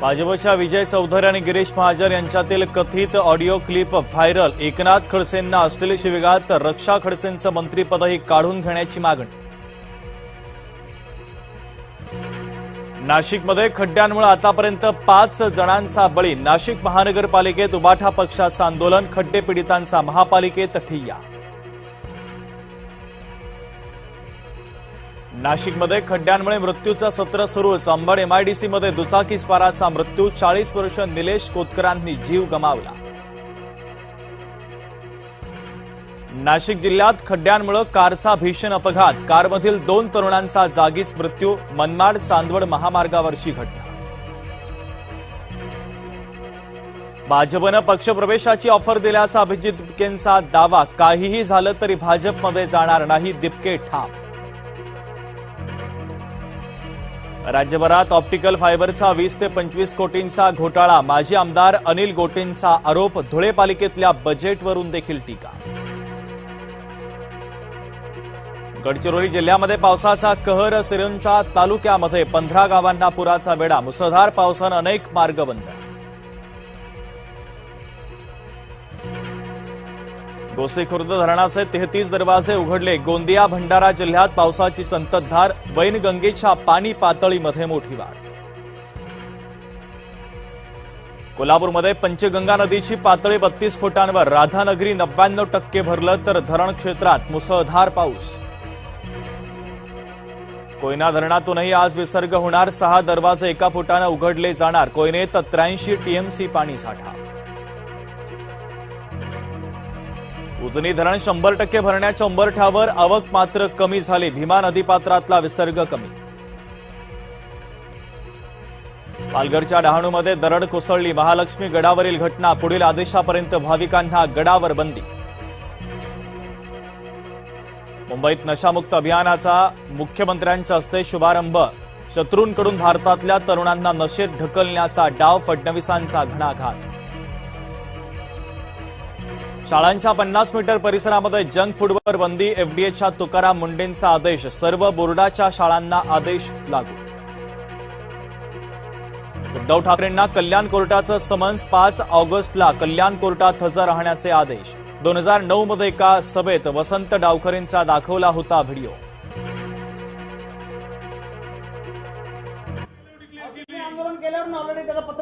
भाजपच्या विजय चौधरी आणि गिरीश महाजन यांच्यातील कथित ऑडिओ क्लिप व्हायरल। एकनाथ खडसेंना अश्लील शिवीगाळ तर रक्षा खडसेंचं मंत्रिपदही काढून घेण्याची मागणी। नाशिकमध्ये खड्ड्यांमुळे आतापर्यंत 5 जणांचा बळी। नाशिक महानगरपालिकेत उबाठा पक्षाचं आंदोलन। खड्डे पीडितांचा महापालिकेत ठिय्या। नाशिकमध्ये खड्ड्यांमुळे मृत्यूचं सत्र सुरूच। अंबड एमआयडीसीमध्ये दुचाकी स्वाराचा मृत्यू। 40 वर्ष निलेश कोतकरांनी जीव गमावला। नाशिक जिल्ह्यात खड्ड्यांमुळे कारचा भीषण अपघात। कारमधील 2 तरुणांचा जागीच मृत्यू। मनमाड चांदवड महामार्गावरची घटना। भाजपनं पक्षप्रवेशाची ऑफर दिल्याचा अभिजित दिपकेंचा दावा। काहीही झालं तरी भाजपमध्ये जाणार नाही, दिपके ठाम। राज्यभरात ऑप्टिकल फायबरचा 20 ते 25 कोटींचा घोटाळा। माजी आमदार अनिल गोटेंचा आरोप। धुळे पालिकेतल्या बजेटवरून देखील टीका। गडचिरोली जिल्ह्यामध्ये पावसाचा कहर। सिरोंचा तालुक्यामध्ये 15 गावांना पुराचा वेढा। मुसळधार पावसानं अनेक मार्ग बंद। गोसीखुर्द धरणाचे 33 दरवाजे उघडले। गोंदिया भंडारा जिल्ह्यात पावसाची संततधार। वैनगंगेच्या पाणी पातळीमध्ये मोठी वाढ। कोल्हापूरमध्ये पंचगंगा नदीची पातळी 32 फुटांवर। राधानगरी 99% भरलं तर धरण क्षेत्रात मुसळधार पाऊस। कोयना धरणातूनही आज विसर्ग होणार। 6 दरवाजे 1 फुटानं उघडले जाणार। कोयनेत 83 टीएमसी पाणी साठा। उजनी धरण 100% भरण्याच्या उंबरठ्यावर। आवक मात्र कमी झाली। भीमा नदीपात्रातला विसर्ग कमी। पालघरच्या डहाणूमध्ये दरड कोसळली। महालक्ष्मी गडावरील घटना। पुढील आदेशापर्यंत भाविकांना गडावर बंदी। मुंबईत नशामुक्त अभियानाचा मुख्यमंत्र्यांच्या हस्ते शुभारंभ। शत्रूंकडून भारतातल्या तरुणांना नशेत ढकलण्याचा डाव। फडणवीसांचा घणाघात। शाळांच्या 50 मीटर परिसरामध्ये जंक फूडवर बंदी। एफडीएच्या तुकाराम मुंडेंचा आदेश। सर्व बोर्डाच्या शाळांना आदेश लागू। उद्धव ठाकरेंना कल्याण कोर्टाचं समन्स। 5 ऑगस्टला कल्याण कोर्टात हजर राहण्याचे आदेश। 2009 मध्ये एका सभेत वसंत डावखरेंचा दाखवला होता व्हिडिओ।